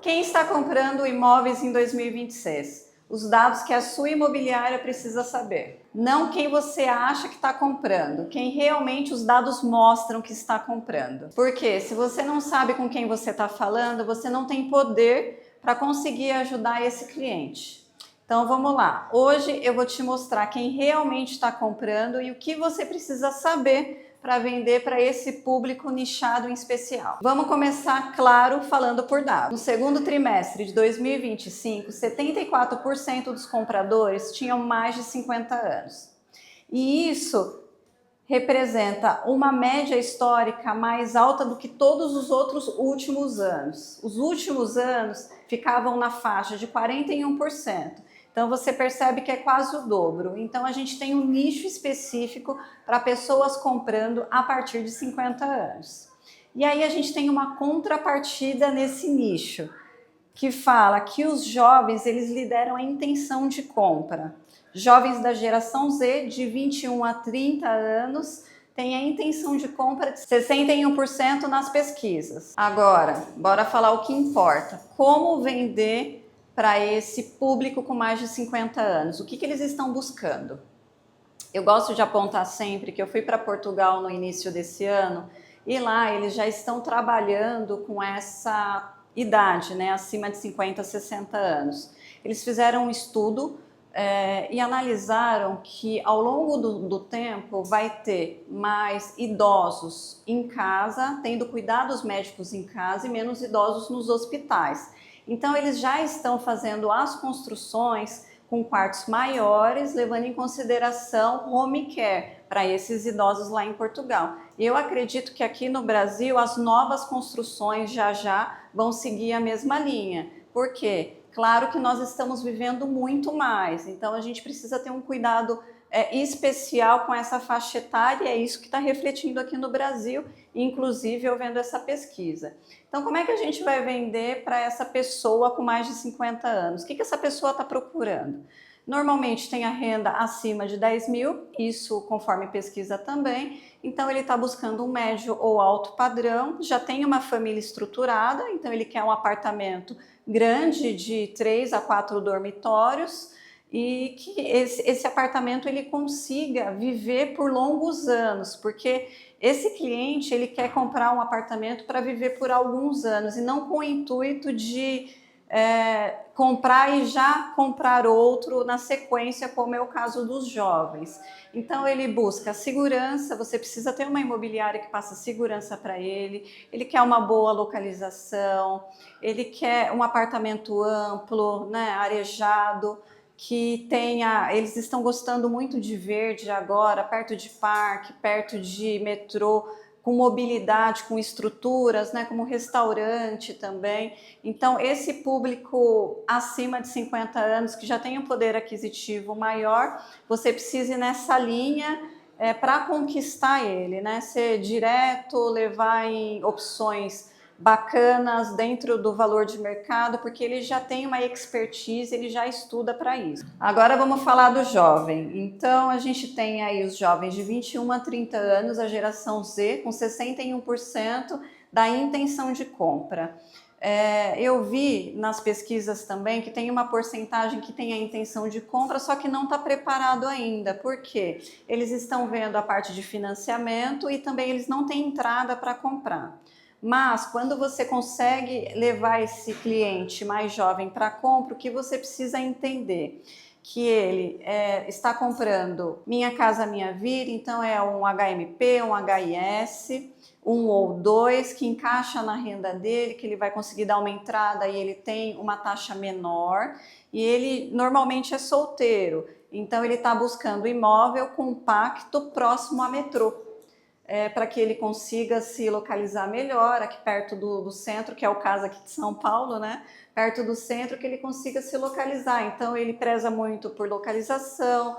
Quem está comprando imóveis em 2026? Os dados que a sua imobiliária precisa saber. Não quem você acha que está comprando, quem realmente os dados mostram que está comprando. Porque se você não sabe com quem você está falando, você não tem poder para conseguir ajudar esse cliente. Então vamos lá, hoje eu vou te mostrar quem realmente está comprando e o que você precisa saber para vender para esse público nichado em especial. Vamos começar, claro, falando por dados. No segundo trimestre de 2025, 74% dos compradores tinham mais de 50 anos. E isso representa uma média histórica mais alta do que todos os outros últimos anos. Os últimos anos ficavam na faixa de 41%. Então você percebe que é quase o dobro. Então a gente tem um nicho específico para pessoas comprando a partir de 50 anos. E aí a gente tem uma contrapartida nesse nicho, que fala que os jovens, eles lideram a intenção de compra. Jovens da geração Z, de 21 a 30 anos, têm a intenção de compra de 61% nas pesquisas. Agora, bora falar o que importa. Como vender para esse público com mais de 50 anos? O que eles estão buscando? Eu gosto de apontar sempre que eu fui para Portugal no início desse ano e lá eles já estão trabalhando com essa idade, né, acima de 50, 60 anos. Eles fizeram um estudo e analisaram que ao longo do tempo vai ter mais idosos em casa, tendo cuidados médicos em casa e menos idosos nos hospitais. Então eles já estão fazendo as construções com quartos maiores, levando em consideração home care para esses idosos lá em Portugal. E eu acredito que aqui no Brasil as novas construções já vão seguir a mesma linha. Por quê? Claro que nós estamos vivendo muito mais, então a gente precisa ter um cuidado especial com essa faixa etária, e é isso que está refletindo aqui no Brasil, inclusive eu vendo essa pesquisa. Então como é que a gente vai vender para essa pessoa com mais de 50 anos? O que essa pessoa está procurando? Normalmente tem a renda acima de 10 mil, isso conforme pesquisa também, então ele está buscando um médio ou alto padrão, já tem uma família estruturada, então ele quer um apartamento grande de 3 a 4 dormitórios, e que esse apartamento ele consiga viver por longos anos, porque esse cliente ele quer comprar um apartamento para viver por alguns anos e não com o intuito de comprar e já comprar outro na sequência, como é o caso dos jovens. Então ele busca segurança, você precisa ter uma imobiliária que passa segurança para ele quer uma boa localização, ele quer um apartamento amplo, né, arejado, que tenha, eles estão gostando muito de verde agora, perto de parque, perto de metrô, com mobilidade, com estruturas, né, como restaurante também. Então esse público acima de 50 anos, que já tem um poder aquisitivo maior, você precisa ir nessa linha para conquistar ele, né, ser direto, levar em opções bacanas dentro do valor de mercado, porque ele já tem uma expertise, ele já estuda para isso. Agora vamos falar do jovem. Então a gente tem aí os jovens de 21 a 30 anos, a geração Z, com 61% da intenção de compra. Eu vi nas pesquisas também que tem uma porcentagem que tem a intenção de compra, só que não está preparado ainda. Por quê? Eles estão vendo a parte de financiamento e também eles não têm entrada para comprar. Mas quando você consegue levar esse cliente mais jovem para compra, o que você precisa entender? Que ele está comprando Minha Casa Minha Vida, então é um HMP, um HIS, um ou dois, que encaixa na renda dele, que ele vai conseguir dar uma entrada e ele tem uma taxa menor, e ele normalmente é solteiro, então ele está buscando imóvel compacto próximo a metrô. Para que ele consiga se localizar melhor aqui perto do centro, que é o caso aqui de São Paulo, né? Perto do centro, que ele consiga se localizar. Então ele preza muito por localização,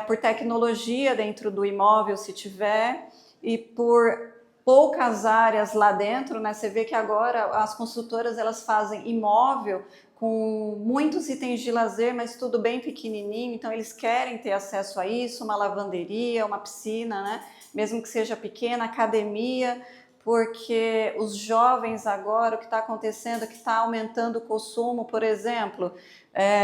por tecnologia dentro do imóvel, se tiver, e por poucas áreas lá dentro, né? Você vê que agora as construtoras elas fazem imóvel com muitos itens de lazer, mas tudo bem pequenininho, então eles querem ter acesso a isso, uma lavanderia, uma piscina, né? Mesmo que seja pequena, academia, porque os jovens agora, o que está acontecendo é que está aumentando o consumo, por exemplo,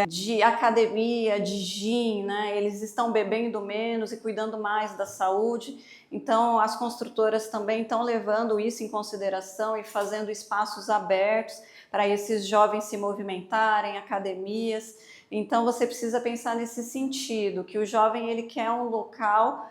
de academia, de gym, né? Eles estão bebendo menos e cuidando mais da saúde. Então, as construtoras também estão levando isso em consideração e fazendo espaços abertos para esses jovens se movimentarem, academias. Então, você precisa pensar nesse sentido, que o jovem ele quer um local,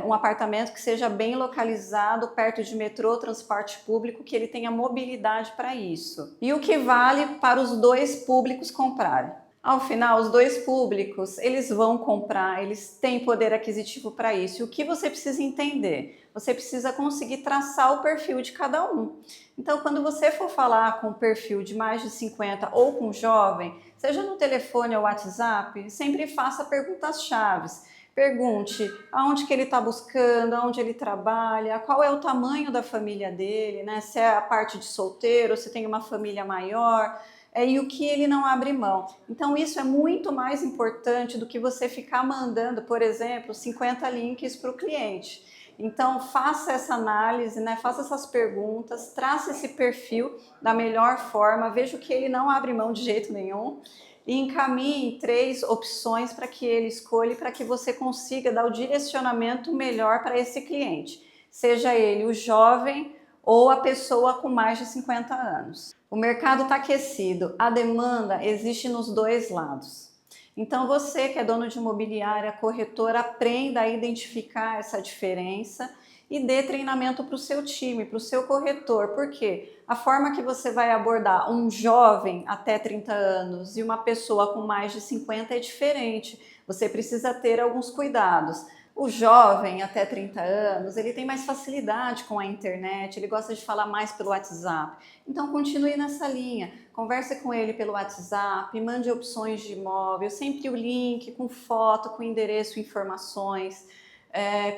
um apartamento que seja bem localizado, perto de metrô, transporte público, que ele tenha mobilidade para isso. E o que vale para os dois públicos comprarem. Ao final, os dois públicos, eles vão comprar, eles têm poder aquisitivo para isso. E o que você precisa entender? Você precisa conseguir traçar o perfil de cada um. Então, quando você for falar com um perfil de mais de 50 ou com um jovem, seja no telefone ou WhatsApp, sempre faça perguntas-chave. Pergunte aonde que ele está buscando, aonde ele trabalha, qual é o tamanho da família dele, né? Se é a parte de solteiro, se tem uma família maior, e o que ele não abre mão. Então isso é muito mais importante do que você ficar mandando, por exemplo, 50 links para o cliente. Então faça essa análise, né? Faça essas perguntas, trace esse perfil da melhor forma, veja o que ele não abre mão de jeito nenhum, e encaminhe 3 opções para que ele escolha, para que você consiga dar o direcionamento melhor para esse cliente, seja ele o jovem ou a pessoa com mais de 50 anos. O mercado está aquecido, a demanda existe nos dois lados. Então você que é dono de imobiliária, corretora, aprenda a identificar essa diferença e dê treinamento para o seu time, para o seu corretor. Por quê? A forma que você vai abordar um jovem até 30 anos e uma pessoa com mais de 50 é diferente. Você precisa ter alguns cuidados. O jovem até 30 anos, ele tem mais facilidade com a internet, ele gosta de falar mais pelo WhatsApp. Então continue nessa linha, converse com ele pelo WhatsApp, mande opções de imóvel, sempre o link com foto, com endereço, informações.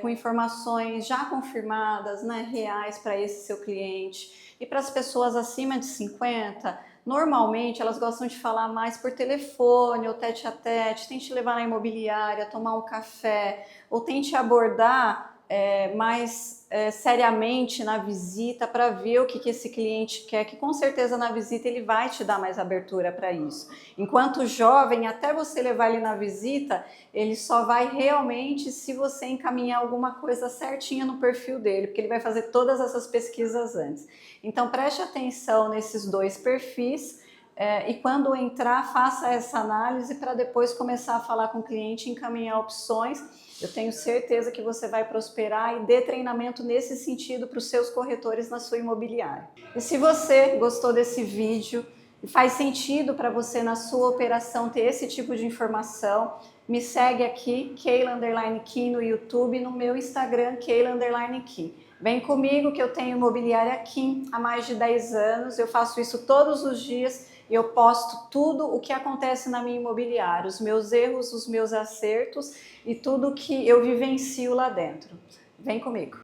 Com informações já confirmadas, né, reais para esse seu cliente. E para as pessoas acima de 50, normalmente elas gostam de falar mais por telefone ou tete a tete, tente levar na imobiliária, tomar um café, ou tente abordar mais seriamente na visita para ver o que esse cliente quer, que com certeza na visita ele vai te dar mais abertura para isso. Enquanto jovem, até você levar ele na visita, ele só vai realmente se você encaminhar alguma coisa certinha no perfil dele, porque ele vai fazer todas essas pesquisas antes. Então preste atenção nesses dois perfis, e quando entrar, faça essa análise para depois começar a falar com o cliente e encaminhar opções. Eu tenho certeza que você vai prosperar e dê treinamento nesse sentido para os seus corretores na sua imobiliária. E se você gostou desse vídeo e faz sentido para você na sua operação ter esse tipo de informação, me segue aqui, Keila_Kim no YouTube, e no meu Instagram, Keila_Kim. Vem comigo que eu tenho Imobiliária Kim há mais de 10 anos, eu faço isso todos os dias e eu posto tudo o que acontece na minha imobiliária, os meus erros, os meus acertos e tudo que eu vivencio lá dentro. Vem comigo!